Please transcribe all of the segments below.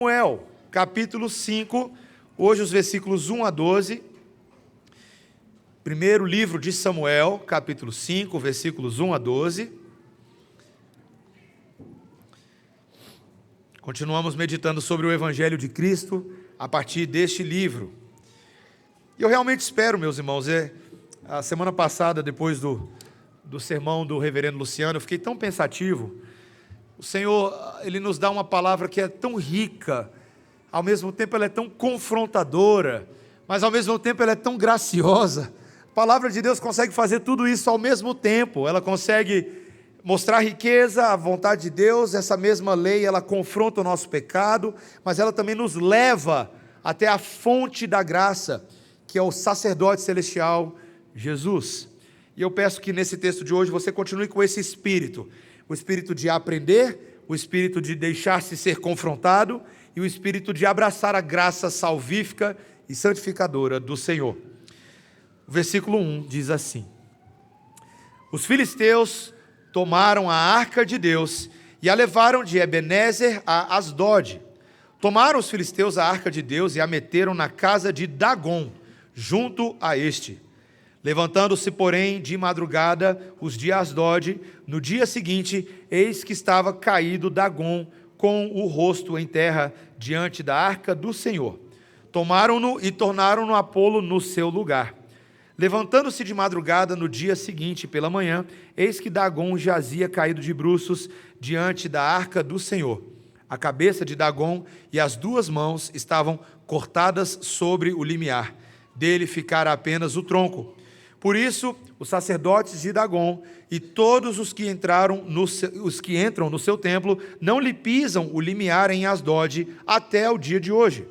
Samuel, capítulo 5, hoje os versículos 1 a 12. Primeiro livro de Samuel, capítulo 5, versículos 1 a 12. Continuamos meditando sobre o Evangelho de Cristo a partir deste livro. E eu realmente espero, meus irmãos, a semana passada, depois do sermão do reverendo Luciano, eu fiquei tão pensativo. O Senhor, Ele nos dá uma palavra que é tão rica, ao mesmo tempo ela é tão confrontadora, mas ao mesmo tempo ela é tão graciosa. A palavra de Deus consegue fazer tudo isso ao mesmo tempo. Ela consegue mostrar a riqueza, a vontade de Deus. Essa mesma lei, ela confronta o nosso pecado, mas ela também nos leva até a fonte da graça, que é o sacerdote celestial, Jesus. E eu peço que nesse texto de hoje você continue com esse espírito, o espírito de aprender, o espírito de deixar-se ser confrontado e o espírito de abraçar a graça salvífica e santificadora do Senhor. O versículo 1 diz assim: os filisteus tomaram a arca de Deus e a levaram de Ebenezer a Asdod. Tomaram os filisteus a arca de Deus e a meteram na casa de Dagom, junto a este. Levantando-se, porém, de madrugada, os de Asdod, no dia seguinte, eis que estava caído Dagom, com o rosto em terra, diante da arca do Senhor. Tomaram-no e tornaram-no a pô-lo no seu lugar. Levantando-se de madrugada, no dia seguinte, pela manhã, eis que Dagom jazia caído de bruços, diante da arca do Senhor. A cabeça de Dagom e as duas mãos estavam cortadas sobre o limiar. Dele ficara apenas o tronco. Por isso, os sacerdotes de Dagom e todos os que entram no seu templo não lhe pisam o limiar em Asdod até o dia de hoje.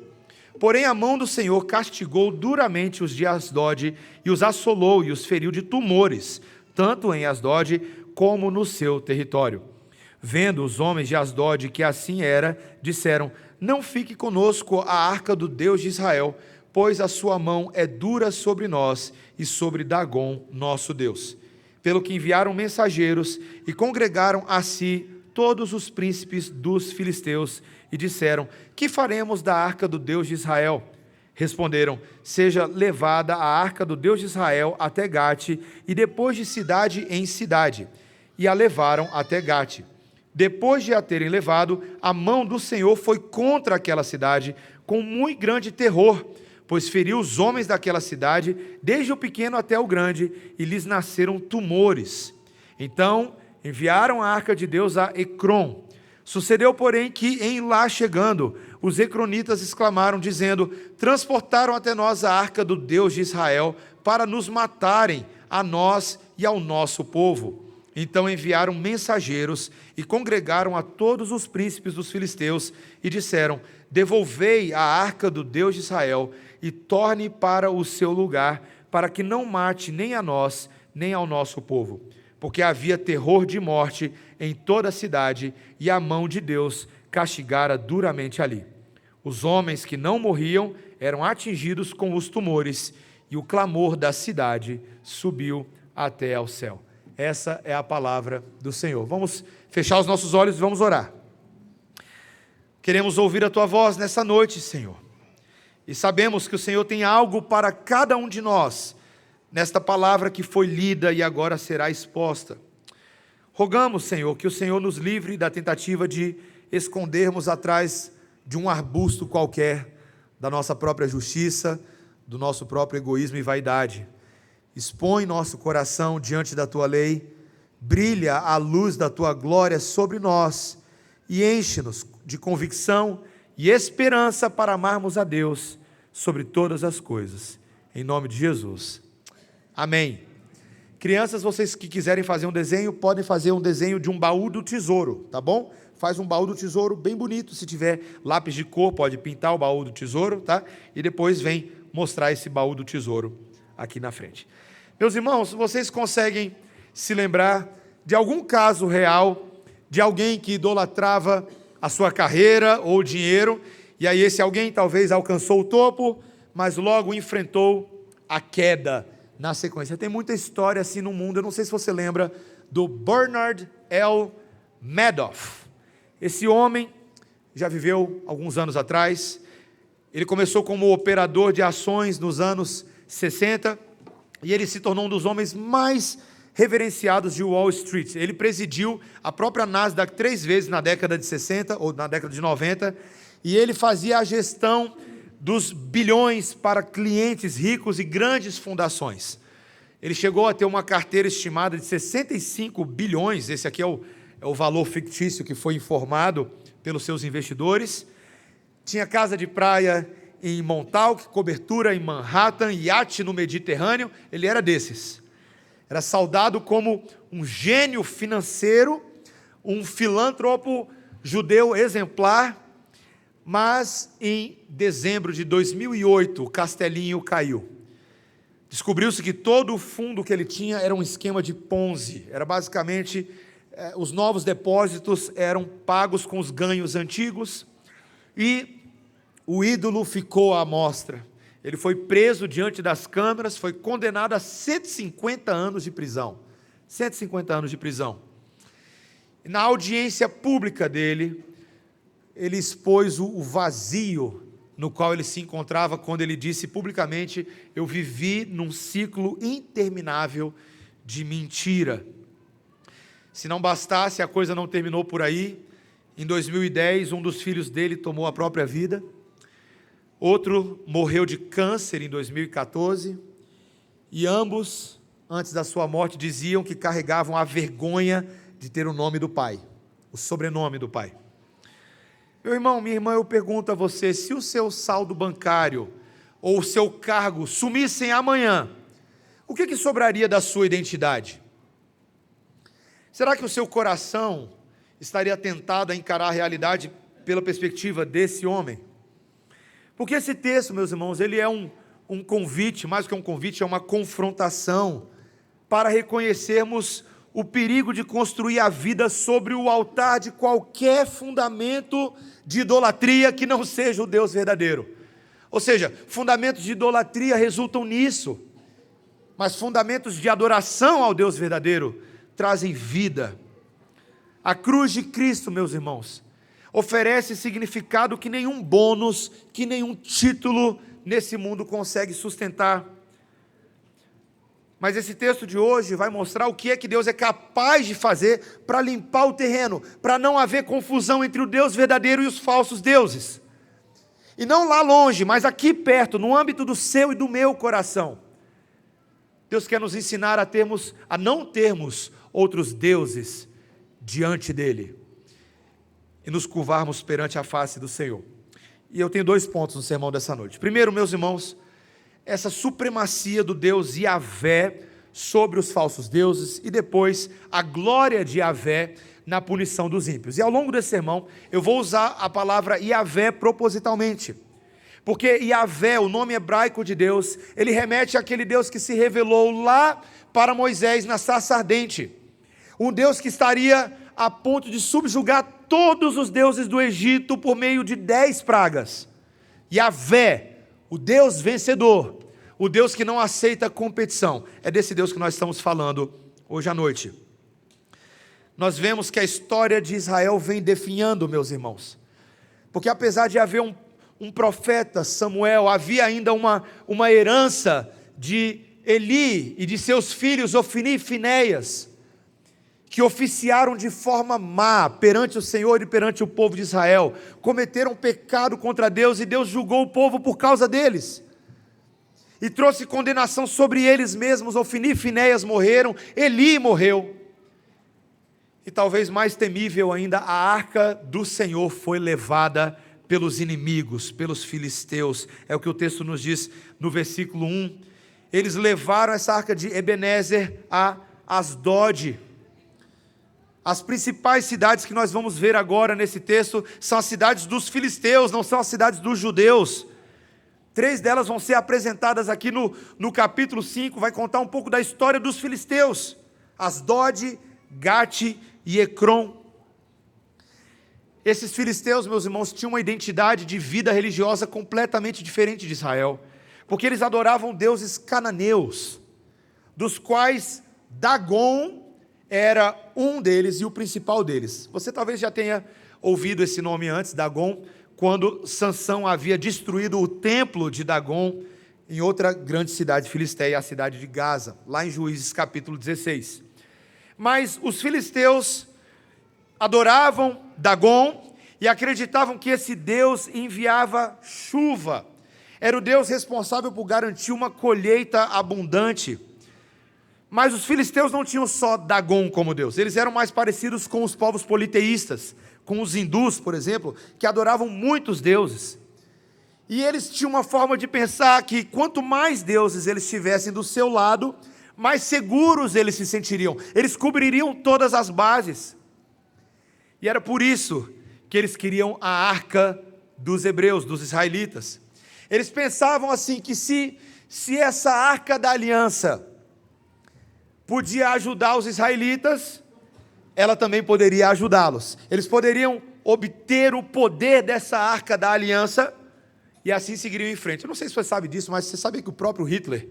Porém, a mão do Senhor castigou duramente os de Asdod e os assolou e os feriu de tumores, tanto em Asdod como no seu território. Vendo os homens de Asdod que assim era, disseram: não fique conosco a arca do Deus de Israel, pois a sua mão é dura sobre nós e sobre Dagom, nosso Deus. Pelo que enviaram mensageiros e congregaram a si todos os príncipes dos filisteus e disseram: que faremos da arca do Deus de Israel? Responderam: seja levada a arca do Deus de Israel até Gate, e depois de cidade em cidade. E a levaram até Gate. Depois de a terem levado, a mão do Senhor foi contra aquela cidade com muito grande terror, pois feriu os homens daquela cidade, desde o pequeno até o grande, e lhes nasceram tumores. Então enviaram a arca de Deus a Ecrom. Sucedeu, porém, que em lá chegando, os ecronitas exclamaram, dizendo: transportaram até nós a arca do Deus de Israel, para nos matarem, a nós e ao nosso povo. Então enviaram mensageiros e congregaram a todos os príncipes dos filisteus e disseram: devolvei a arca do Deus de Israel e torne para o seu lugar, para que não mate nem a nós, nem ao nosso povo. Porque havia terror de morte em toda a cidade, e a mão de Deus castigara duramente ali. Os homens que não morriam eram atingidos com os tumores, e o clamor da cidade subiu até ao céu. Essa é a palavra do Senhor. Vamos fechar os nossos olhos e vamos orar. Queremos ouvir a Tua voz nessa noite, Senhor. E sabemos que o Senhor tem algo para cada um de nós, nesta palavra que foi lida e agora será exposta. Rogamos, Senhor, que o Senhor nos livre da tentativa de escondermos atrás de um arbusto qualquer, da nossa própria justiça, do nosso próprio egoísmo e vaidade. Expõe nosso coração diante da Tua lei, brilha a luz da Tua glória sobre nós e enche-nos de convicção e esperança para amarmos a Deus sobre todas as coisas. Em nome de Jesus. Amém. Crianças, vocês que quiserem fazer um desenho, podem fazer um desenho de um baú do tesouro, tá bom? Faz um baú do tesouro bem bonito. Se tiver lápis de cor, pode pintar o baú do tesouro, tá? E depois vem mostrar esse baú do tesouro aqui na frente. Meus irmãos, vocês conseguem se lembrar de algum caso real de alguém que idolatrava a sua carreira ou dinheiro, e aí esse alguém talvez alcançou o topo, mas logo enfrentou a queda na sequência? Tem muita história assim no mundo. Eu não sei se você lembra do Bernard L. Madoff. Esse homem já viveu alguns anos atrás. Ele começou como operador de ações nos anos 60 e ele se tornou um dos homens mais reverenciados de Wall Street. Ele presidiu a própria Nasdaq 3 vezes na década de 60 ou na década de 90 e ele fazia a gestão dos bilhões para clientes ricos e grandes fundações. Ele chegou a ter uma carteira estimada de 65 bilhões, esse aqui é o valor fictício que foi informado pelos seus investidores. Tinha casa de praia em Montauk, cobertura em Manhattan, iate no Mediterrâneo, ele era desses. Era saudado como um gênio financeiro, um filântropo judeu exemplar, mas em dezembro de 2008 o castelinho caiu. Descobriu-se que todo o fundo que ele tinha era um esquema de Ponzi, era basicamente, os novos depósitos eram pagos com os ganhos antigos, e o ídolo ficou à mostra. Ele foi preso diante das câmeras, foi condenado a 150 anos de prisão. 150 anos de prisão. Na audiência pública dele, ele expôs o vazio no qual ele se encontrava quando ele disse publicamente: eu vivi num ciclo interminável de mentira. Se não bastasse, a coisa não terminou por aí. Em 2010, um dos filhos dele tomou a própria vida. Outro morreu de câncer em 2014. E ambos, antes da sua morte, diziam que carregavam a vergonha de ter o nome do pai, o sobrenome do pai. Meu irmão, minha irmã, eu pergunto a você, se o seu saldo bancário ou o seu cargo sumissem amanhã, o que sobraria da sua identidade? Será que o seu coração estaria tentado a encarar a realidade pela perspectiva desse homem? Porque esse texto, meus irmãos, ele é um convite, mais do que um convite, é uma confrontação para reconhecermos o perigo de construir a vida sobre o altar de qualquer fundamento de idolatria que não seja o Deus verdadeiro. Ou seja, fundamentos de idolatria resultam nisso, mas fundamentos de adoração ao Deus verdadeiro trazem vida. A cruz de Cristo, meus irmãos, oferece significado que nenhum bônus, que nenhum título nesse mundo consegue sustentar. Mas esse texto de hoje vai mostrar o que é que Deus é capaz de fazer para limpar o terreno, para não haver confusão entre o Deus verdadeiro e os falsos deuses. E não lá longe, mas aqui perto, no âmbito do seu e do meu coração. Deus quer nos ensinar a não termos outros deuses diante dele e nos curvarmos perante a face do Senhor. E eu tenho 2 pontos no sermão dessa noite. Primeiro, meus irmãos, essa supremacia do Deus Yahvé sobre os falsos deuses, e depois a glória de Yahvé na punição dos ímpios. E ao longo desse sermão eu vou usar a palavra Yahvé propositalmente, porque Yahvé, o nome hebraico de Deus, ele remete àquele Deus que se revelou lá para Moisés na sarça ardente, um Deus que estaria a ponto de subjugar todos os deuses do Egito por meio de 10 pragas. Yahvé, o Deus vencedor, o Deus que não aceita competição, é desse Deus que nós estamos falando hoje à noite. Nós vemos que a história de Israel vem definhando, meus irmãos, porque apesar de haver um profeta, Samuel, havia ainda uma herança de Eli e de seus filhos Ofni e Finéias, que oficiaram de forma má perante o Senhor e perante o povo de Israel, cometeram pecado contra Deus e Deus julgou o povo por causa deles, e trouxe condenação sobre eles mesmos. Ofni e Finéias morreram, Eli morreu, e talvez mais temível ainda, a arca do Senhor foi levada pelos inimigos, pelos filisteus, é o que o texto nos diz no versículo 1, eles levaram essa arca de Ebenezer a Asdod. As principais cidades que nós vamos ver agora nesse texto são as cidades dos filisteus, não são as cidades dos judeus. 3 delas vão ser apresentadas aqui no capítulo 5, vai contar um pouco da história dos filisteus: Asdod, Gate e Ecrom. Esses filisteus, meus irmãos, tinham uma identidade de vida religiosa completamente diferente de Israel, porque eles adoravam deuses cananeus, dos quais Dagon era um deles e o principal deles. Você talvez já tenha ouvido esse nome antes, Dagon, quando Sansão havia destruído o templo de Dagon em outra grande cidade filisteia, a cidade de Gaza, lá em Juízes capítulo 16. Mas os filisteus adoravam Dagon e acreditavam que esse Deus enviava chuva. Era o Deus responsável por garantir uma colheita abundante. Mas os filisteus não tinham só Dagon como Deus, eles eram mais parecidos com os povos politeístas, com os hindus, por exemplo, que adoravam muitos deuses. E eles tinham uma forma de pensar que quanto mais deuses eles tivessem do seu lado, mais seguros eles se sentiriam, eles cobririam todas as bases. E era por isso que eles queriam a arca dos hebreus, dos israelitas. Eles pensavam assim, que se essa arca da aliança podia ajudar os israelitas, ela também poderia ajudá-los. Eles poderiam obter o poder dessa arca da aliança e assim seguiriam em frente. Eu não sei se você sabe disso, mas você sabe que o próprio Hitler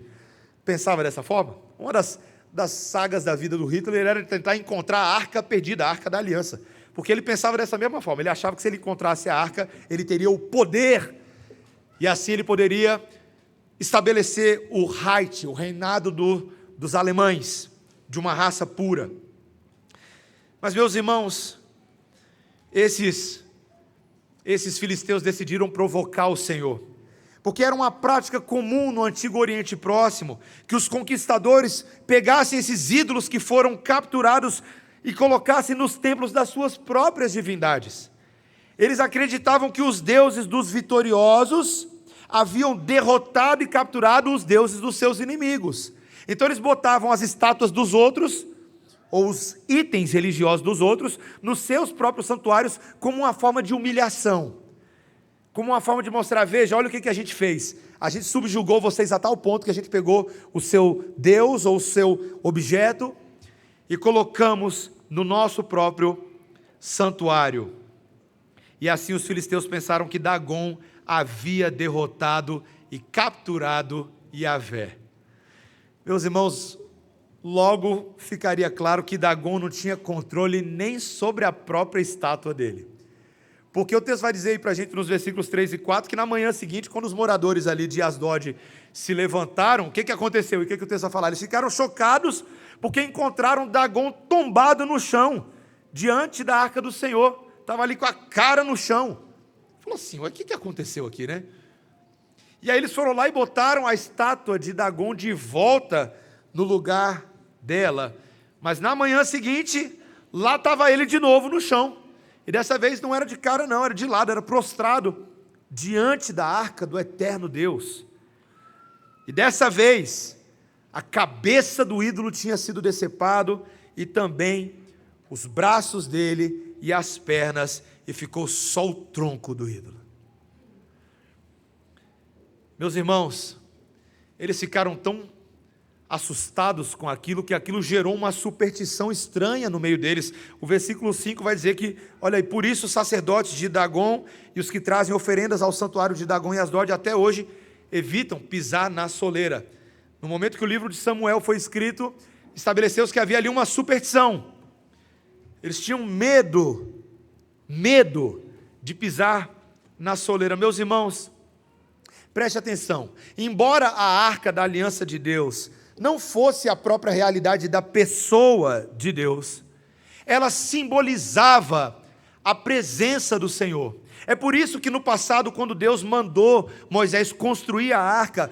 pensava dessa forma? Uma das sagas da vida do Hitler era tentar encontrar a arca perdida, a arca da aliança. Porque ele pensava dessa mesma forma, ele achava que se ele encontrasse a arca, ele teria o poder, e assim ele poderia estabelecer o Reich, o reinado dos alemães, de uma raça pura. Mas, meus irmãos, esses filisteus decidiram provocar o Senhor, porque era uma prática comum no Antigo Oriente Próximo, que os conquistadores pegassem esses ídolos que foram capturados e colocassem nos templos das suas próprias divindades. Eles acreditavam que os deuses dos vitoriosos haviam derrotado e capturado os deuses dos seus inimigos. Então eles botavam as estátuas dos outros, ou os itens religiosos dos outros, nos seus próprios santuários, como uma forma de humilhação, como uma forma de mostrar, veja, olha o que a gente fez, a gente subjugou vocês a tal ponto que a gente pegou o seu Deus, ou o seu objeto, e colocamos no nosso próprio santuário. E assim os filisteus pensaram que Dagon havia derrotado e capturado Yahvé. Meus irmãos, logo ficaria claro que Dagon não tinha controle nem sobre a própria estátua dele. Porque o texto vai dizer aí para a gente nos versículos 3 e 4, que na manhã seguinte, quando os moradores ali de Asdod se levantaram, o que aconteceu? E o que o texto vai falar? Eles ficaram chocados porque encontraram Dagon tombado no chão, diante da arca do Senhor. Estava ali com a cara no chão. Falou assim, o que aconteceu aqui, né? E aí eles foram lá e botaram a estátua de Dagon de volta no lugar dela. Mas na manhã seguinte, lá estava ele de novo no chão. E dessa vez não era de cara não, era de lado, era prostrado diante da arca do eterno Deus. E dessa vez, a cabeça do ídolo tinha sido decepado e também os braços dele e as pernas, e ficou só o tronco do ídolo. Meus irmãos, eles ficaram tão assustados com aquilo, que aquilo gerou uma superstição estranha no meio deles. O versículo 5 vai dizer que, olha aí, por isso os sacerdotes de Dagon e os que trazem oferendas ao santuário de Dagon e Asdod até hoje evitam pisar na soleira. No momento que o livro de Samuel foi escrito, estabeleceu-se que havia ali uma superstição. Eles tinham medo de pisar na soleira. Meus irmãos, preste atenção, embora a arca da aliança de Deus não fosse a própria realidade da pessoa de Deus, ela simbolizava a presença do Senhor. É por isso que no passado, quando Deus mandou Moisés construir a arca,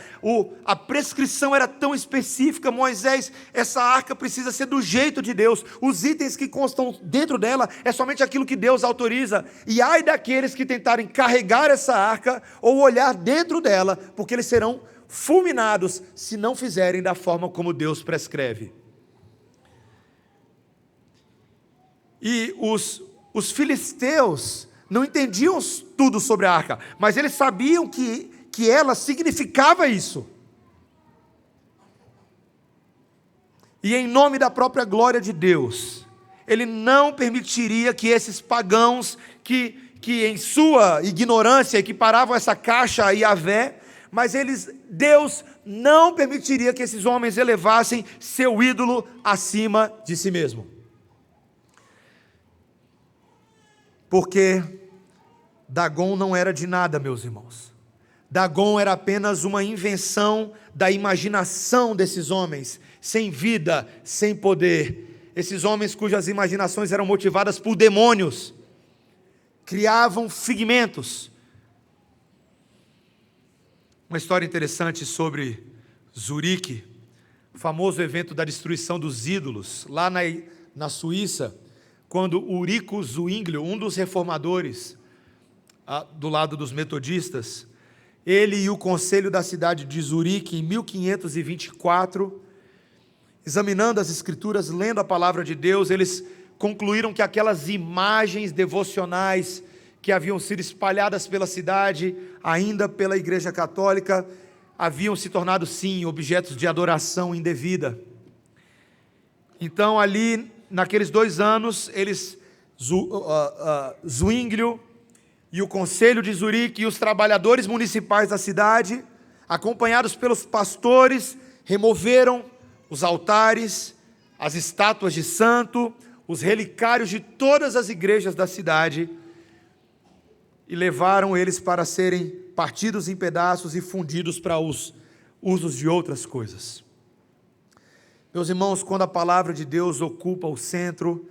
a prescrição era tão específica: Moisés, essa arca precisa ser do jeito de Deus, os itens que constam dentro dela é somente aquilo que Deus autoriza, e ai daqueles que tentarem carregar essa arca ou olhar dentro dela, porque eles serão fulminados se não fizerem da forma como Deus prescreve. E os filisteus não entendiam tudo sobre a arca, mas eles sabiam que ela significava isso. E em nome da própria glória de Deus, Ele não permitiria que esses pagãos, que em sua ignorância equiparavam essa caixa a Yahvé, mas Deus não permitiria que esses homens elevassem seu ídolo acima de si mesmo. Porque Dagon não era de nada, meus irmãos. Dagon era apenas uma invenção da imaginação desses homens, sem vida, sem poder. Esses homens cujas imaginações eram motivadas por demônios, criavam figmentos. Uma história interessante sobre Zurique, o famoso evento da destruição dos ídolos, lá na Suíça, quando Ulrico Zwinglio, um dos reformadores, do lado dos metodistas, ele e o conselho da cidade de Zurique, em 1524, examinando as escrituras, lendo a palavra de Deus, eles concluíram que aquelas imagens devocionais que haviam sido espalhadas pela cidade, ainda pela Igreja Católica, haviam se tornado, sim, objetos de adoração indevida. Então, ali, naqueles 2 anos, Zwinglio e o conselho de Zurique e os trabalhadores municipais da cidade, acompanhados pelos pastores, removeram os altares, as estátuas de santo, os relicários de todas as igrejas da cidade e levaram eles para serem partidos em pedaços e fundidos para os usos de outras coisas. Meus irmãos, quando a palavra de Deus ocupa o centro,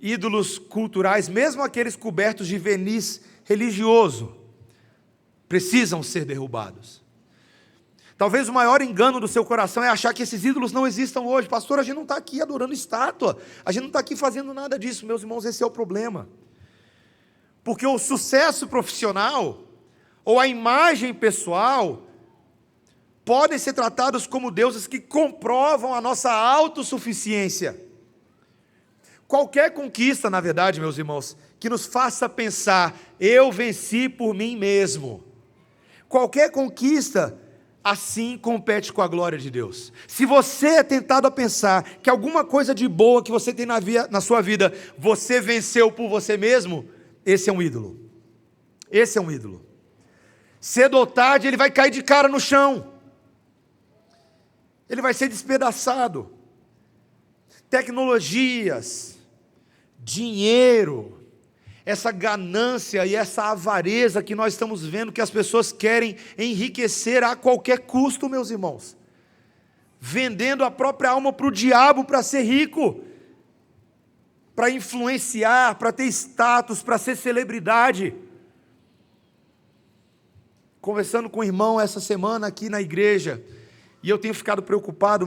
ídolos culturais, mesmo aqueles cobertos de verniz religioso, precisam ser derrubados. Talvez o maior engano do seu coração é achar que esses ídolos não existam hoje. Pastor, a gente não está aqui adorando estátua, a gente não está aqui fazendo nada disso. Meus irmãos, esse é o problema. Porque o sucesso profissional, ou a imagem pessoal, podem ser tratados como deuses que comprovam a nossa autossuficiência. Qualquer conquista, na verdade, meus irmãos, que nos faça pensar, eu venci por mim mesmo. Qualquer conquista, assim compete com a glória de Deus. Se você é tentado a pensar que alguma coisa de boa que você tem na sua vida, você venceu por você mesmo, esse é um ídolo. Esse é um ídolo. Cedo ou tarde ele vai cair de cara no chão. Ele vai ser despedaçado. Tecnologias, dinheiro, essa ganância e essa avareza que nós estamos vendo que as pessoas querem enriquecer a qualquer custo, meus irmãos, vendendo a própria alma para o diabo para ser rico, para influenciar, para ter status, para ser celebridade. Conversando com um irmão essa semana aqui na igreja, e eu tenho ficado preocupado,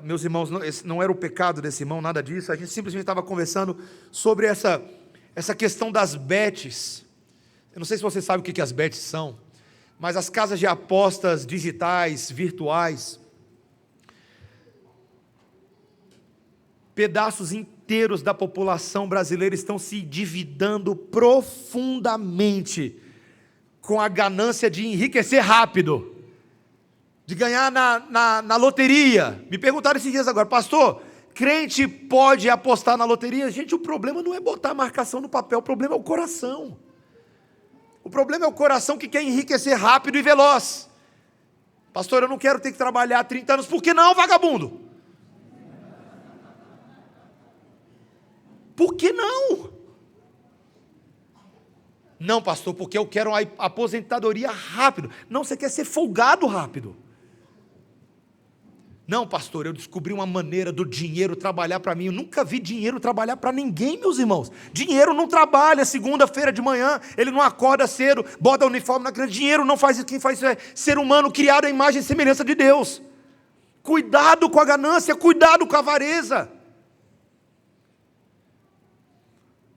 meus irmãos, esse não era o pecado desse irmão, nada disso, a gente simplesmente estava conversando sobre essa questão das bets. Eu não sei se você sabe o que as bets são, mas as casas de apostas digitais, virtuais, pedaços inteiros da população brasileira estão se endividando profundamente com a ganância de enriquecer rápido, de ganhar na loteria. Me perguntaram esses dias agora, pastor, crente pode apostar na loteria? Gente, o problema não é botar a marcação no papel, o problema é o coração. O problema é o coração que quer enriquecer rápido e veloz. Pastor, eu não quero ter que trabalhar 30 anos, por que não, vagabundo? Por que não? Não, pastor, porque eu quero a aposentadoria rápido. Não, você quer ser folgado rápido. Não, pastor, eu descobri uma maneira do dinheiro trabalhar para mim. Eu nunca vi dinheiro trabalhar para ninguém, meus irmãos. Dinheiro não trabalha segunda-feira de manhã, ele não acorda cedo, bota o uniforme na criança. Dinheiro não faz isso, quem faz isso é ser humano criado à imagem e semelhança de Deus. Cuidado com a ganância, cuidado com a avareza.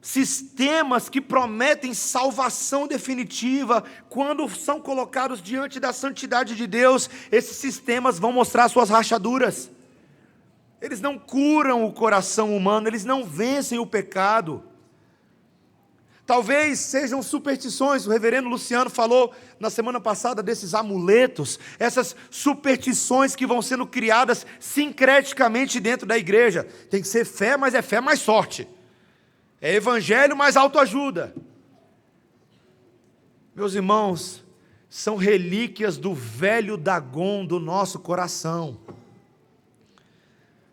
Sistemas que prometem salvação definitiva, quando são colocados diante da santidade de Deus, esses sistemas vão mostrar suas rachaduras. Eles não curam o coração humano, eles não vencem o pecado. Talvez sejam superstições. O reverendo Luciano falou na semana passada desses amuletos, essas superstições que vão sendo criadas sincreticamente dentro da igreja. Tem que ser fé, mas é fé mais sorte. É evangelho mais autoajuda. Meus irmãos, são relíquias do velho Dagon do nosso coração.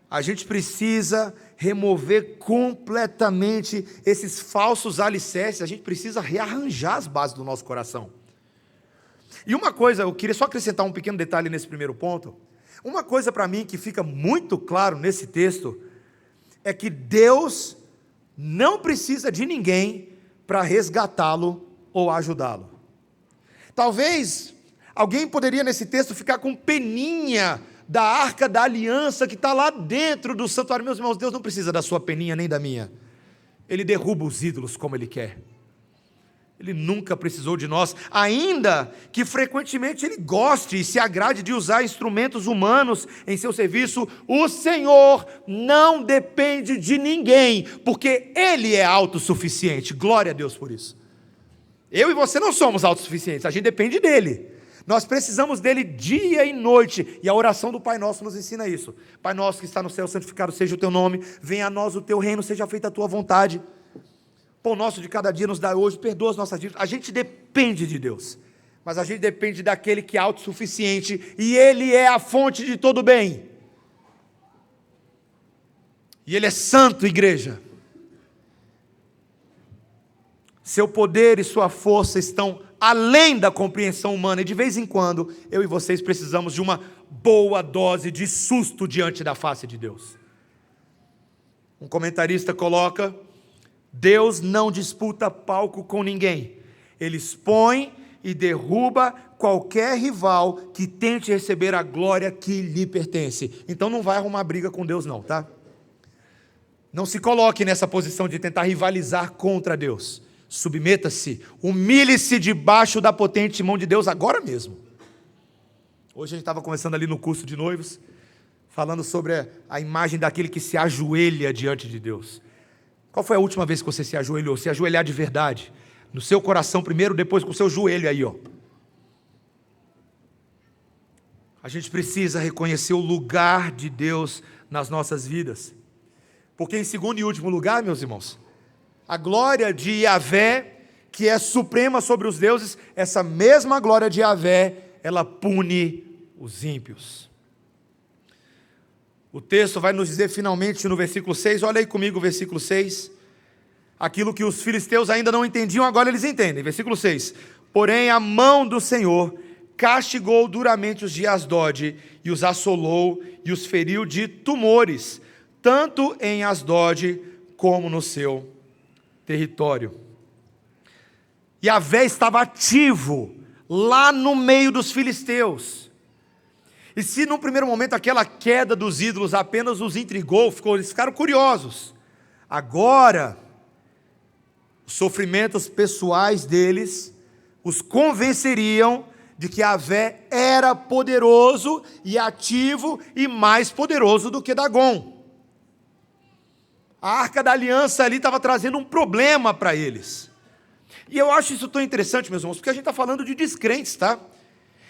A gente precisa remover completamente esses falsos alicerces, a gente precisa rearranjar as bases do nosso coração. E uma coisa, eu queria só acrescentar um pequeno detalhe nesse primeiro ponto. Uma coisa para mim que fica muito claro nesse texto, é que Deus não precisa de ninguém para resgatá-lo ou ajudá-lo. Talvez alguém poderia nesse texto ficar com peninha da arca da aliança que está lá dentro do santuário. Meus irmãos, Deus não precisa da sua peninha nem da minha. Ele derruba os ídolos como Ele quer. Ele nunca precisou de nós, ainda que frequentemente Ele goste e se agrade de usar instrumentos humanos em seu serviço. O Senhor não depende de ninguém, porque Ele é autossuficiente. Glória a Deus por isso. Eu e você não somos autossuficientes, a gente depende dEle. Nós precisamos dEle dia e noite, e a oração do Pai Nosso nos ensina isso. Pai Nosso que está no céu, santificado seja o Teu nome, venha a nós o Teu reino, seja feita a Tua vontade. Pão nosso de cada dia nos dá hoje, perdoa as nossas dívidas. A gente depende de Deus, mas a gente depende daquele que é autossuficiente, e Ele é a fonte de todo bem. E Ele é santo, igreja. Seu poder e sua força estão além da compreensão humana, e de vez em quando, eu e vocês precisamos de uma boa dose de susto diante da face de Deus. Um comentarista coloca: Deus não disputa palco com ninguém. Ele expõe e derruba qualquer rival que tente receber a glória que lhe pertence. Então não vai arrumar briga com Deus não, tá? Não se coloque nessa posição de tentar rivalizar contra Deus. Submeta-se, humilhe-se debaixo da potente mão de Deus agora mesmo. Hoje a gente estava conversando ali no curso de noivos, falando sobre a imagem daquele que se ajoelha diante de Deus. Qual foi a última vez que você se ajoelhou? Se ajoelhar de verdade, no seu coração primeiro, depois com o seu joelho aí, ó. A gente precisa reconhecer o lugar de Deus nas nossas vidas, porque em segundo e último lugar, meus irmãos, a glória de Yahvé, que é suprema sobre os deuses, essa mesma glória de Yahvé, ela pune os ímpios. O texto vai nos dizer finalmente no versículo 6, olha aí comigo o versículo 6, aquilo que os filisteus ainda não entendiam, agora eles entendem. Versículo 6, porém a mão do Senhor castigou duramente os de Asdod, e os assolou, e os feriu de tumores, tanto em Asdod, como no seu território. Yahvé estava ativo, lá no meio dos filisteus, e se num primeiro momento aquela queda dos ídolos apenas os intrigou, eles ficaram curiosos, agora, os sofrimentos pessoais deles, os convenceriam de que Yahvé era poderoso e ativo, e mais poderoso do que Dagon. A arca da aliança ali estava trazendo um problema para eles, e eu acho isso tão interessante, meus irmãos, porque a gente está falando de descrentes, tá?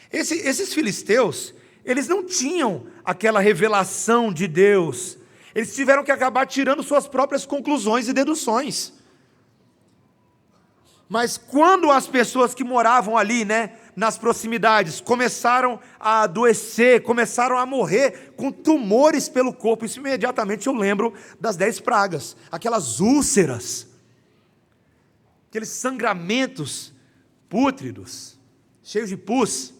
Esses filisteus, eles não tinham aquela revelação de Deus, eles tiveram que acabar tirando suas próprias conclusões e deduções. Mas quando as pessoas que moravam ali, nas proximidades, começaram a adoecer, começaram a morrer com tumores pelo corpo, isso imediatamente eu lembro das 10 pragas, aquelas úlceras, aqueles sangramentos pútridos, cheios de pus.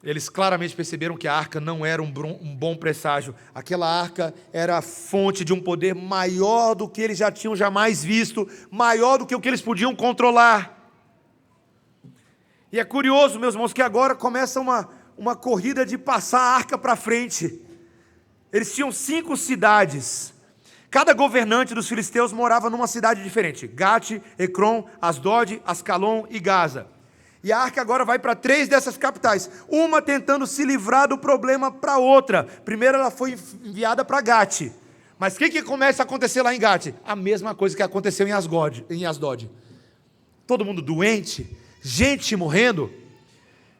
Eles claramente perceberam que a arca não era um bom presságio. Aquela arca era a fonte de um poder maior do que eles já tinham jamais visto, maior do que o que eles podiam controlar. E é curioso, meus irmãos, que agora começa uma corrida de passar a arca para frente. Eles tinham 5 cidades. Cada governante dos filisteus morava numa cidade diferente: Gate, Ecrom, Asdod, Ascalon e Gaza. E a arca agora vai para 3 dessas capitais, uma tentando se livrar do problema para outra. Primeiro ela foi enviada para Gate, mas o que começa a acontecer lá em Gate? A mesma coisa que aconteceu em Asdod. Todo mundo doente, gente morrendo.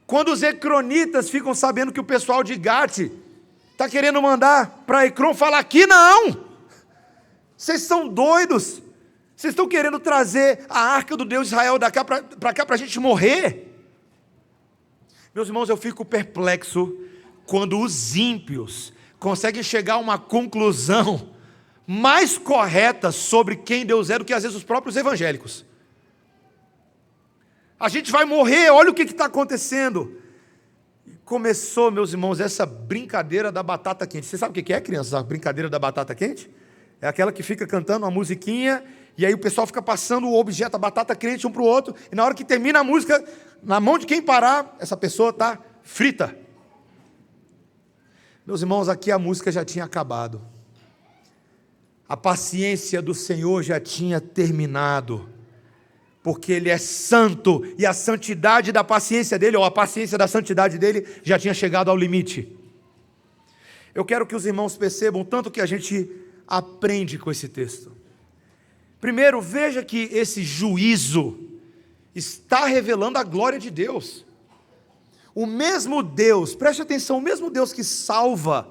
Quando os ecronitas ficam sabendo que o pessoal de Gate está querendo mandar para Ecrom, fala: aqui não, vocês são doidos. Vocês estão querendo trazer a arca do Deus de Israel para cá para a gente morrer? Meus irmãos, eu fico perplexo quando os ímpios conseguem chegar a uma conclusão mais correta sobre quem Deus é do que às vezes os próprios evangélicos. A gente vai morrer, olha o que está acontecendo. Começou, meus irmãos, essa brincadeira da batata quente. Você sabe o que é, crianças, a brincadeira da batata quente? É aquela que fica cantando uma musiquinha, e aí o pessoal fica passando o objeto, a batata quente, um para o outro, e na hora que termina a música, na mão de quem parar, essa pessoa está frita. Meus irmãos, aqui a música já tinha acabado. A paciência do Senhor já tinha terminado. Porque Ele é santo, e a santidade da paciência dEle, ou a paciência da santidade dEle, já tinha chegado ao limite. Eu quero que os irmãos percebam tanto que a gente aprende com esse texto. Primeiro, veja que esse juízo está revelando a glória de Deus. O mesmo Deus, preste atenção, o mesmo Deus que salva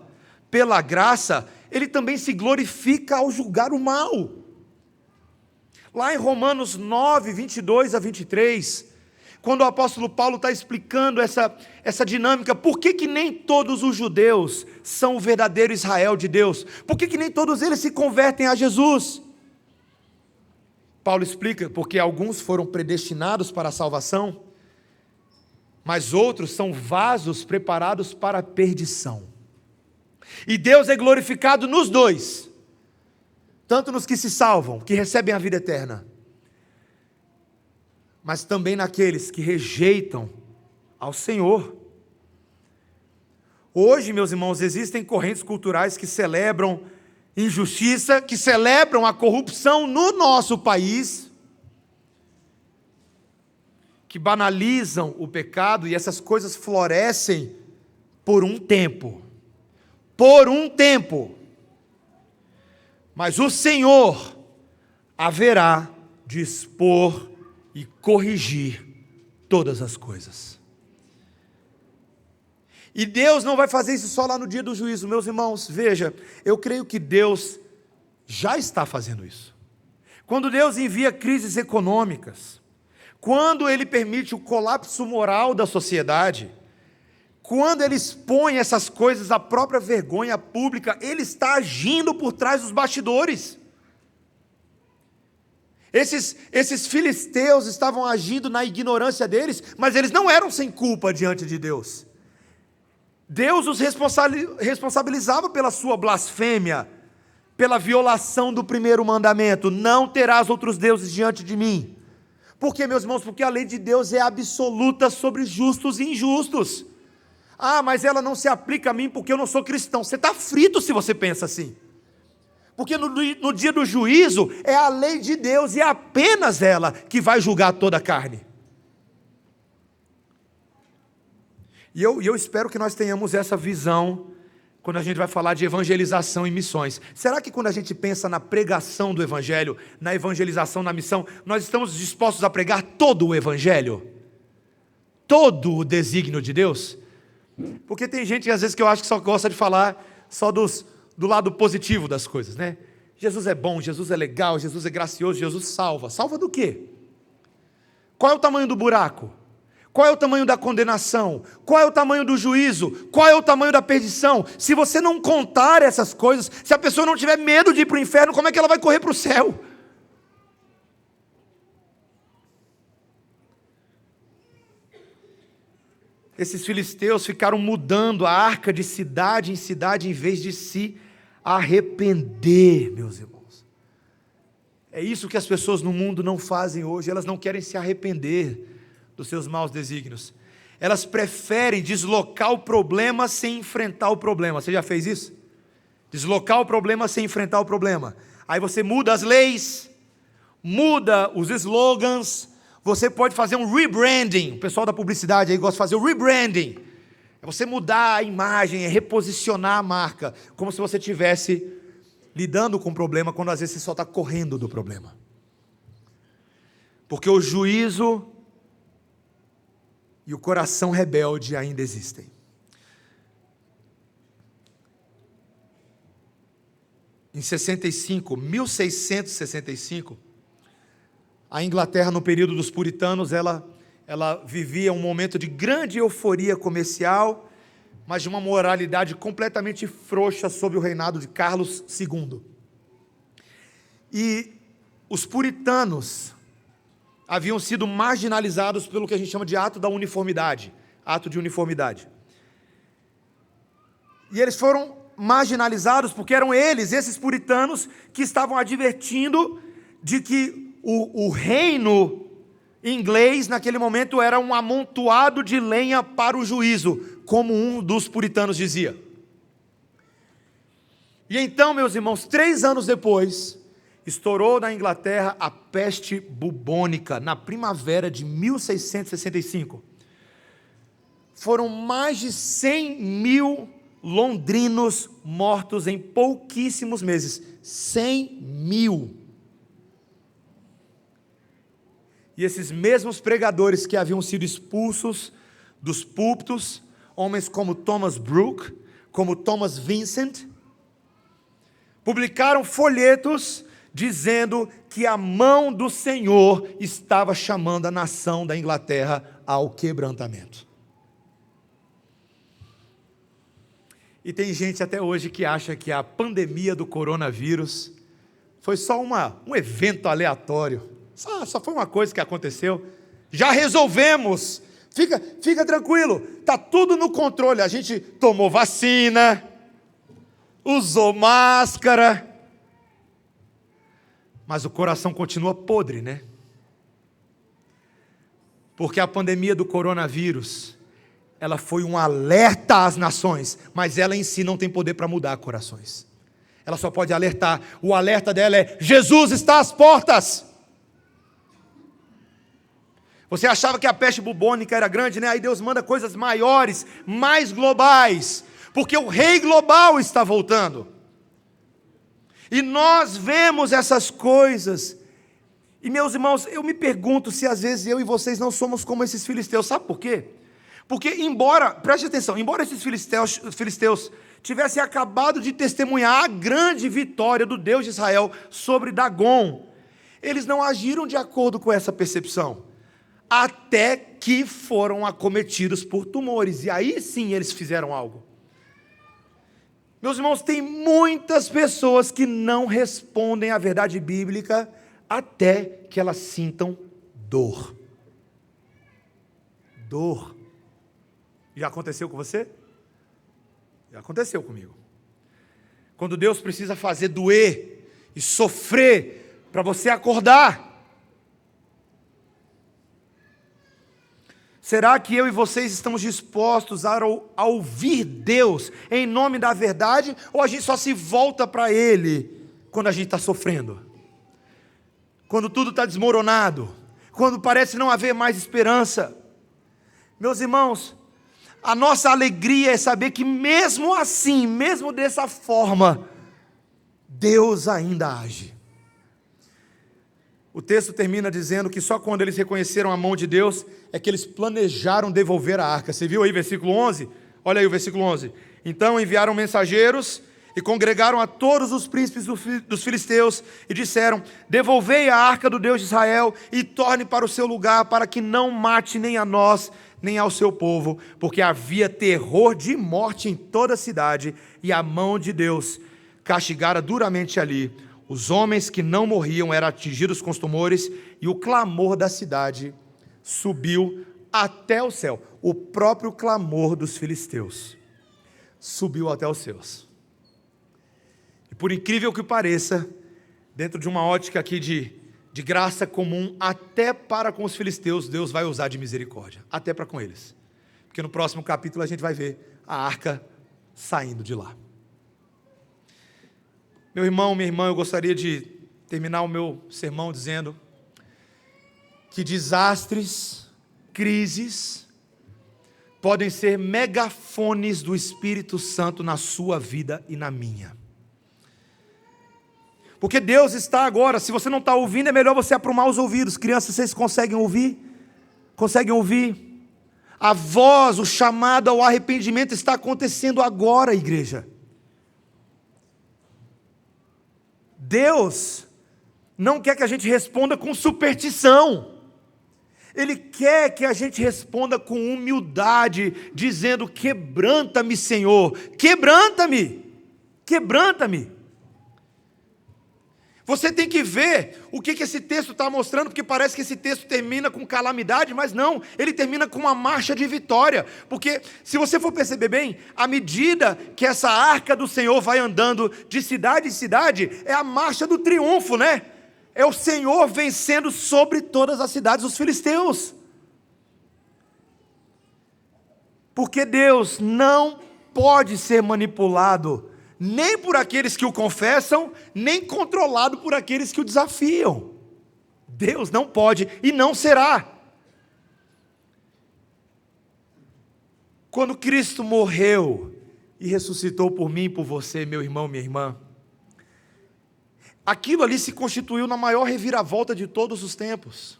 pela graça, Ele também se glorifica ao julgar o mal. Lá em Romanos 9, 22 a 23, quando o apóstolo Paulo está explicando essa dinâmica, por que nem todos os judeus são o verdadeiro Israel de Deus? Por que nem todos eles se convertem a Jesus? Paulo explica, porque alguns foram predestinados para a salvação, mas outros são vasos preparados para a perdição. E Deus é glorificado nos dois, tanto nos que se salvam, que recebem a vida eterna, mas também naqueles que rejeitam ao Senhor. Hoje, meus irmãos, existem correntes culturais que celebram injustiça, que celebram a corrupção no nosso país, que banalizam o pecado, e essas coisas florescem por um tempo. Por um tempo. Mas o Senhor haverá de expor e corrigir todas as coisas. E Deus não vai fazer isso só lá no dia do juízo, meus irmãos. Veja, eu creio que Deus já está fazendo isso. Quando Deus envia crises econômicas, quando Ele permite o colapso moral da sociedade, quando Ele expõe essas coisas à própria vergonha pública, Ele está agindo por trás dos bastidores. Esses filisteus estavam agindo na ignorância deles, mas eles não eram sem culpa diante de Deus. Deus os responsabilizava pela sua blasfêmia, pela violação do primeiro mandamento: não terás outros deuses diante de mim. Por quê, meus irmãos? Porque a lei de Deus é absoluta sobre justos e injustos. Ah, mas ela não se aplica a mim porque eu não sou cristão. Você está frito se você pensa assim. Porque no dia do juízo é a lei de Deus e é apenas ela que vai julgar toda a carne. E eu espero que nós tenhamos essa visão quando a gente vai falar de evangelização e missões. Será que quando a gente pensa na pregação do evangelho, na evangelização, na missão, nós estamos dispostos a pregar todo o evangelho? Todo o desígnio de Deus? Porque tem gente às vezes que eu acho que só gosta de falar só do lado positivo das coisas, né? Jesus é bom, Jesus é legal, Jesus é gracioso, Jesus salva. Salva do quê? Qual é o tamanho do buraco? Qual é o tamanho da condenação? Qual é o tamanho do juízo? Qual é o tamanho da perdição? Se você não contar essas coisas, se a pessoa não tiver medo de ir para o inferno, como é que ela vai correr para o céu? Esses filisteus ficaram mudando a arca de cidade em cidade, em vez de se arrepender, meus irmãos. É isso que as pessoas no mundo não fazem hoje, elas não querem se arrepender dos seus maus desígnios. Elas preferem deslocar o problema sem enfrentar o problema. Você já fez isso? Deslocar o problema sem enfrentar o problema. Aí você muda as leis, muda os slogans, você pode fazer um rebranding. O pessoal da publicidade aí gosta de fazer o rebranding. É você mudar a imagem, é reposicionar a marca, como se você estivesse lidando com o problema, quando às vezes você só está correndo do problema. Porque o juízo e o coração rebelde ainda existem. Em 1665, a Inglaterra, no período dos puritanos, ela vivia um momento de grande euforia comercial, mas de uma moralidade completamente frouxa sob o reinado de Carlos II. E os puritanos haviam sido marginalizados pelo que a gente chama de ato da uniformidade, ato de uniformidade. E eles foram marginalizados porque eram eles, esses puritanos, que estavam advertindo de que o reino inglês, naquele momento, era um amontoado de lenha para o juízo, como um dos puritanos dizia. E então, meus irmãos, 3 anos depois, estourou na Inglaterra a peste bubônica, na primavera de 1665. Foram mais de 100 mil londrinos mortos em pouquíssimos meses. 100 mil. E esses mesmos pregadores que haviam sido expulsos dos púlpitos, homens como Thomas Brooke, como Thomas Vincent, publicaram folhetos dizendo que a mão do Senhor estava chamando a nação da Inglaterra ao quebrantamento. E tem gente até hoje que acha que a pandemia do coronavírus foi só um evento aleatório. Só foi uma coisa que aconteceu. Já resolvemos. Fica tranquilo. Está tudo no controle. A gente tomou vacina, usou máscara, mas o coração continua podre, né? Porque a pandemia do coronavírus, ela foi um alerta às nações, mas ela em si não tem poder para mudar corações. Ela só pode alertar. O alerta dela é: Jesus está às portas. Você achava que a peste bubônica era grande, né? Aí Deus manda coisas maiores, mais globais, porque o rei global está voltando. E nós vemos essas coisas. E meus irmãos, eu me pergunto se às vezes eu e vocês não somos como esses filisteus. Sabe por quê? Porque preste atenção, embora esses filisteus tivessem acabado de testemunhar a grande vitória do Deus de Israel sobre Dagon, eles não agiram de acordo com essa percepção, até que foram acometidos por tumores, e aí sim eles fizeram algo. Meus irmãos, tem muitas pessoas que não respondem à verdade bíblica até que elas sintam dor. Dor. Já aconteceu com você? Já aconteceu comigo. Quando Deus precisa fazer doer e sofrer para você acordar. Será que eu e vocês estamos dispostos a ouvir Deus em nome da verdade, ou a gente só se volta para Ele quando a gente está sofrendo? Quando tudo está desmoronado? Quando parece não haver mais esperança? Meus irmãos, a nossa alegria é saber que mesmo assim, mesmo dessa forma, Deus ainda age. O texto termina dizendo que só quando eles reconheceram a mão de Deus é que eles planejaram devolver a arca. Você viu aí versículo 11? Olha aí o versículo 11. Então enviaram mensageiros e congregaram a todos os príncipes dos filisteus e disseram: devolvei a arca do Deus de Israel e torne para o seu lugar, para que não mate nem a nós, nem ao seu povo, porque havia terror de morte em toda a cidade, e a mão de Deus castigara duramente ali. Os homens que não morriam eram atingidos com os tumores, e o clamor da cidade subiu até o céu. O próprio clamor dos filisteus subiu até os céus. E por incrível que pareça, dentro de uma ótica aqui de graça comum, até para com os filisteus, Deus vai usar de misericórdia, até para com eles. Porque no próximo capítulo a gente vai ver a arca saindo de lá. Meu irmão, minha irmã, eu gostaria de terminar o meu sermão dizendo que desastres, crises, podem ser megafones do Espírito Santo na sua vida e na minha. Porque Deus está agora, se você não está ouvindo, é melhor você aprumar os ouvidos. Crianças, vocês conseguem ouvir? Conseguem ouvir? A voz, o chamado ao arrependimento está acontecendo agora, igreja. Deus não quer que a gente responda com superstição. Ele quer que a gente responda com humildade, dizendo: quebranta-me, Senhor, quebranta-me, quebranta-me. Você tem que ver o que esse texto está mostrando, porque parece que esse texto termina com calamidade, mas não, ele termina com uma marcha de vitória, porque se você for perceber bem, à medida que essa arca do Senhor vai andando de cidade em cidade, é a marcha do triunfo, né? É o Senhor vencendo sobre todas as cidades dos filisteus. Porque Deus não pode ser manipulado, nem por aqueles que o confessam, nem controlado por aqueles que o desafiam. Deus não pode e não será. Quando Cristo morreu e ressuscitou por mim e por você, meu irmão, minha irmã, aquilo ali se constituiu na maior reviravolta de todos os tempos.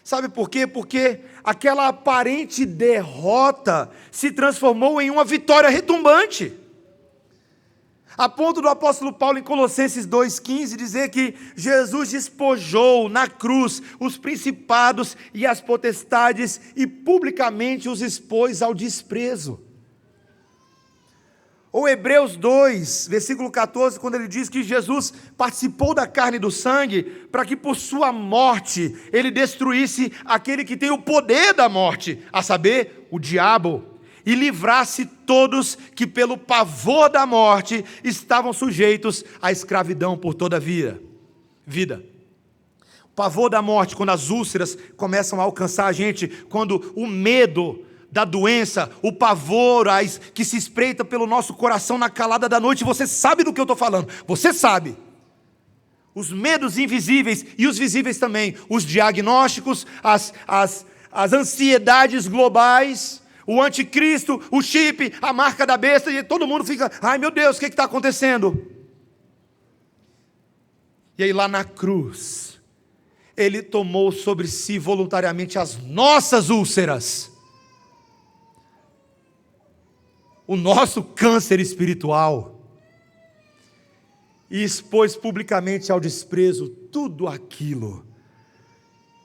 Sabe por quê? Porque aquela aparente derrota se transformou em uma vitória retumbante. A ponto do apóstolo Paulo em Colossenses 2,15 dizer que Jesus despojou na cruz os principados e as potestades e publicamente os expôs ao desprezo. Ou Hebreus 2, versículo 14, quando ele diz que Jesus participou da carne e do sangue para que por sua morte ele destruísse aquele que tem o poder da morte, a saber, o diabo, e livrasse todos que pelo pavor da morte estavam sujeitos à escravidão por toda a vida. O pavor da morte, quando as úlceras começam a alcançar a gente, quando o medo da doença, o pavor que se espreita pelo nosso coração na calada da noite, você sabe do que eu estou falando, você sabe. Os medos invisíveis e os visíveis também, os diagnósticos, as ansiedades globais, o anticristo, o chip, a marca da besta, e todo mundo fica: ai meu Deus, o que está acontecendo? E aí lá na cruz, Ele tomou sobre si voluntariamente as nossas úlceras, o nosso câncer espiritual, e expôs publicamente ao desprezo tudo aquilo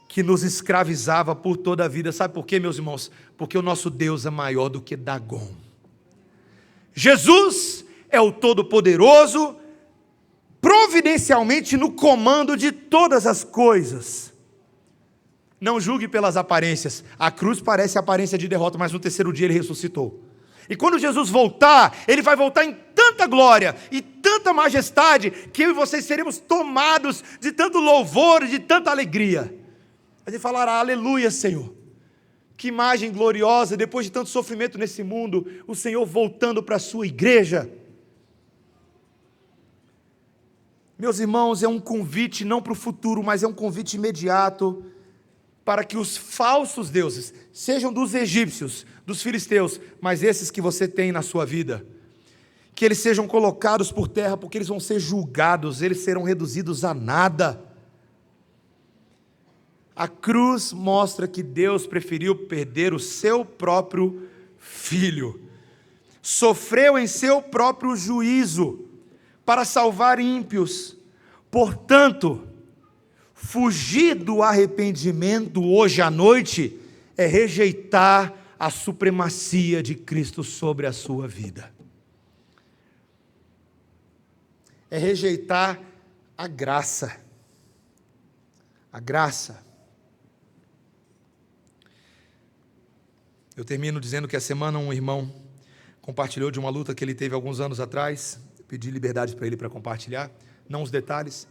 que nos escravizava por toda a vida. Sabe por quê, meus irmãos? Porque o nosso Deus é maior do que Dagon. Jesus é o Todo-Poderoso, providencialmente no comando de todas as coisas. Não julgue pelas aparências. A cruz parece a aparência de derrota, mas no terceiro dia Ele ressuscitou. E quando Jesus voltar, Ele vai voltar em tanta glória e tanta majestade, que eu e vocês seremos tomados de tanto louvor e de tanta alegria. A gente falará: aleluia, Senhor. Que imagem gloriosa, depois de tanto sofrimento nesse mundo, o Senhor voltando para a sua igreja. Meus irmãos, é um convite não para o futuro, mas é um convite imediato para que os falsos deuses, sejam dos egípcios, dos filisteus, mas esses que você tem na sua vida, que eles sejam colocados por terra, porque eles vão ser julgados, eles serão reduzidos a nada. A cruz mostra que Deus preferiu perder o seu próprio filho, sofreu em seu próprio juízo, para salvar ímpios. Portanto, fugir do arrependimento hoje à noite é rejeitar a supremacia de Cristo sobre a sua vida. É rejeitar a graça. A graça. Eu termino dizendo que a semana um irmão compartilhou de uma luta que ele teve alguns anos atrás. Pedi liberdade para ele para compartilhar, não os detalhes,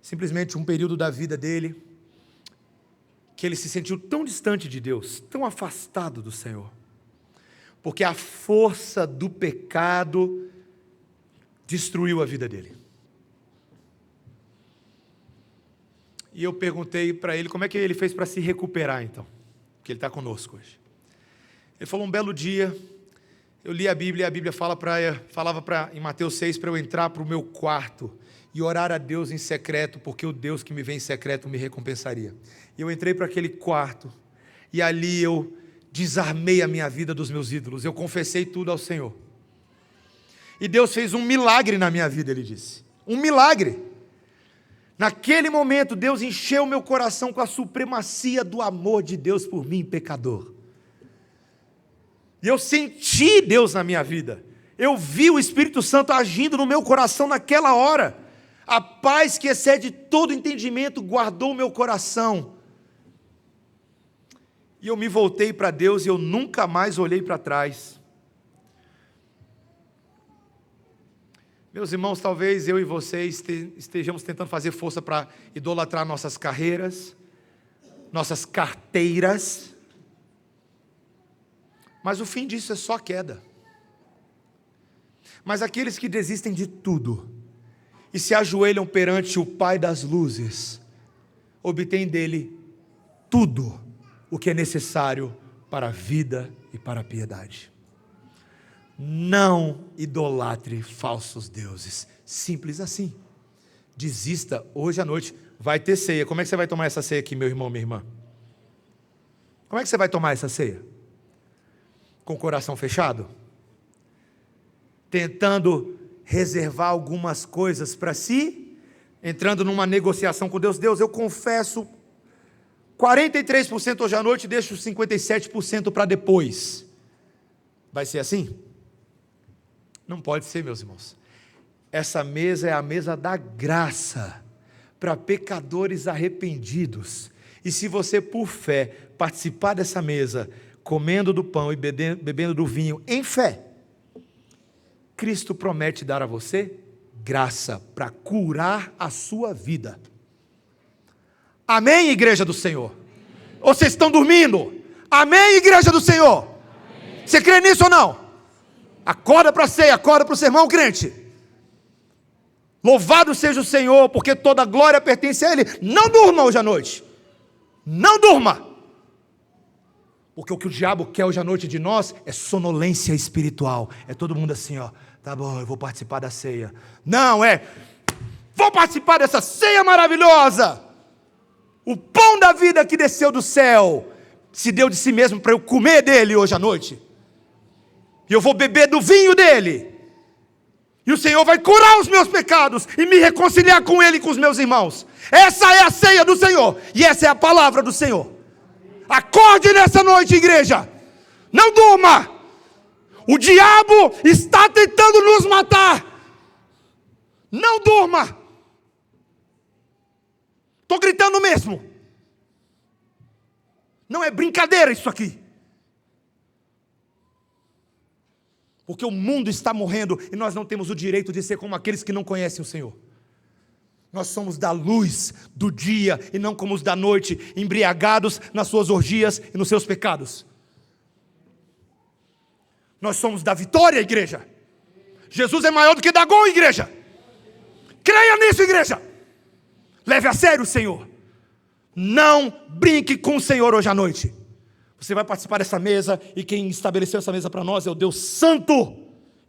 simplesmente um período da vida dele que ele se sentiu tão distante de Deus, tão afastado do Senhor, porque a força do pecado destruiu a vida dele. E eu perguntei para ele como é que ele fez para se recuperar então, porque ele está conosco hoje. Ele falou: um belo dia, eu li a Bíblia e a Bíblia falava em Mateus 6 para eu entrar para o meu quarto e orar a Deus em secreto, porque o Deus que me vê em secreto me recompensaria. E eu entrei para aquele quarto e ali eu desarmei a minha vida dos meus ídolos, eu confessei tudo ao Senhor. E Deus fez um milagre na minha vida, ele disse. Um milagre. Naquele momento, Deus encheu meu coração com a supremacia do amor de Deus por mim, pecador. E eu senti Deus na minha vida. Eu vi o Espírito Santo agindo no meu coração naquela hora. A paz que excede todo entendimento guardou o meu coração. E eu me voltei para Deus e eu nunca mais olhei para trás. Meus irmãos, talvez eu e vocês estejamos tentando fazer força para idolatrar nossas carreiras, nossas carteiras, mas o fim disso é só queda. Mas aqueles que desistem de tudo e se ajoelham perante o Pai das luzes, obtêm dele tudo o que é necessário para a vida e para a piedade. Não idolatre falsos deuses, simples assim. Desista hoje à noite, vai ter ceia. Como é que você vai tomar essa ceia aqui, meu irmão, minha irmã? Como é que você vai tomar essa ceia? Com o coração fechado? Tentando reservar algumas coisas para si? Entrando numa negociação com Deus? Deus, eu confesso 43% hoje à noite, deixo 57% para depois. Vai ser assim? Não pode ser, meus irmãos. Essa mesa é a mesa da graça para pecadores arrependidos. E se você, por fé, participar dessa mesa, comendo do pão e bebendo do vinho em fé, Cristo promete dar a você graça para curar a sua vida. Amém, igreja do Senhor? Ou vocês estão dormindo? Amém, igreja do Senhor? Amém. Você crê nisso ou não? Acorda para a ceia, acorda para o sermão, crente. Louvado seja o Senhor, porque toda glória pertence a Ele. Não durma hoje à noite. Não durma. Porque o que o diabo quer hoje à noite de nós é sonolência espiritual. É todo mundo assim, ó. Tá bom, eu vou participar da ceia. Não, vou participar dessa ceia maravilhosa. O pão da vida que desceu do céu se deu de si mesmo para eu comer dele hoje à noite. E eu vou beber do vinho dele. E o Senhor vai curar os meus pecados e me reconciliar com Ele e com os meus irmãos. Essa é a ceia do Senhor. E essa é a palavra do Senhor. Acorde nessa noite, igreja. Não durma. O diabo está tentando nos matar. Não durma. Estou gritando mesmo. Não é brincadeira isso aqui. Porque o mundo está morrendo e nós não temos o direito de ser como aqueles que não conhecem o Senhor. Nós somos da luz do dia e não como os da noite, embriagados nas suas orgias e nos seus pecados. Nós somos da vitória, igreja. Jesus é maior do que Dagon, igreja. Creia nisso, igreja. Leve a sério o Senhor. Não brinque com o Senhor hoje à noite. Você vai participar dessa mesa e quem estabeleceu essa mesa para nós é o Deus Santo.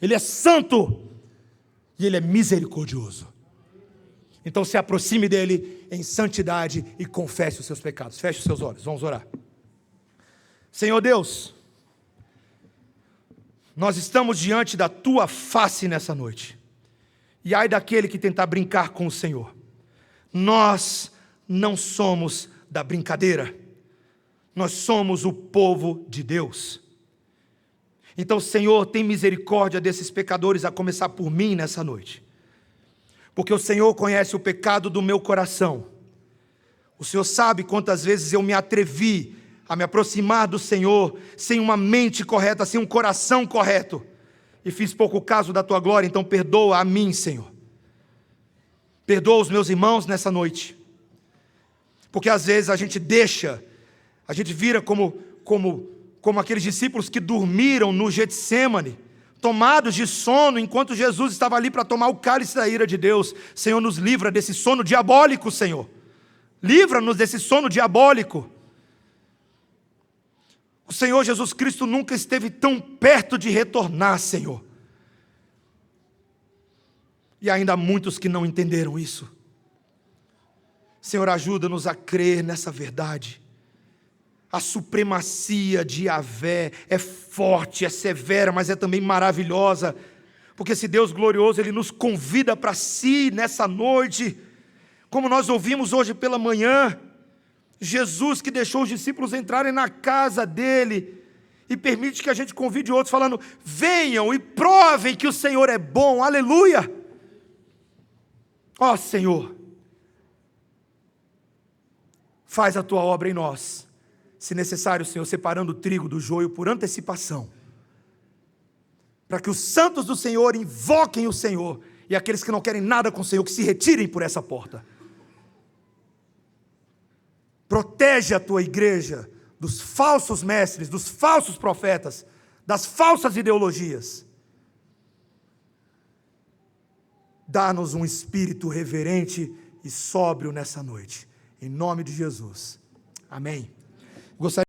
Ele é santo e Ele é misericordioso. Então se aproxime dEle em santidade e confesse os seus pecados. Feche os seus olhos, vamos orar. Senhor Deus, nós estamos diante da Tua face nessa noite. E ai daquele que tentar brincar com o Senhor. Nós não somos da brincadeira. Nós somos o povo de Deus. Então, Senhor, tem misericórdia desses pecadores, a começar por mim nessa noite. Porque o Senhor conhece o pecado do meu coração. O Senhor sabe quantas vezes eu me atrevi a me aproximar do Senhor sem uma mente correta, sem um coração correto. E fiz pouco caso da Tua glória, então perdoa a mim, Senhor. Perdoa os meus irmãos nessa noite. Porque às vezes a gente vira como aqueles discípulos que dormiram no Getsêmani, tomados de sono, enquanto Jesus estava ali para tomar o cálice da ira de Deus. Senhor, nos livra desse sono diabólico, Senhor. Livra-nos desse sono diabólico. O Senhor Jesus Cristo nunca esteve tão perto de retornar, Senhor. E ainda há muitos que não entenderam isso. Senhor, ajuda-nos a crer nessa verdade. A supremacia de Yahvé é forte, é severa, mas é também maravilhosa. Porque esse Deus glorioso, Ele nos convida para si nessa noite. Como nós ouvimos hoje pela manhã, Jesus que deixou os discípulos entrarem na casa dele e permite que a gente convide outros falando: venham e provem que o Senhor é bom, aleluia. Ó Senhor, faz a tua obra em nós, se necessário, Senhor, separando o trigo do joio por antecipação, para que os santos do Senhor invoquem o Senhor, e aqueles que não querem nada com o Senhor, que se retirem por essa porta. Protege a tua igreja dos falsos mestres, dos falsos profetas, das falsas ideologias. Dá-nos um espírito reverente e sóbrio nessa noite, em nome de Jesus. Amém. Gostaria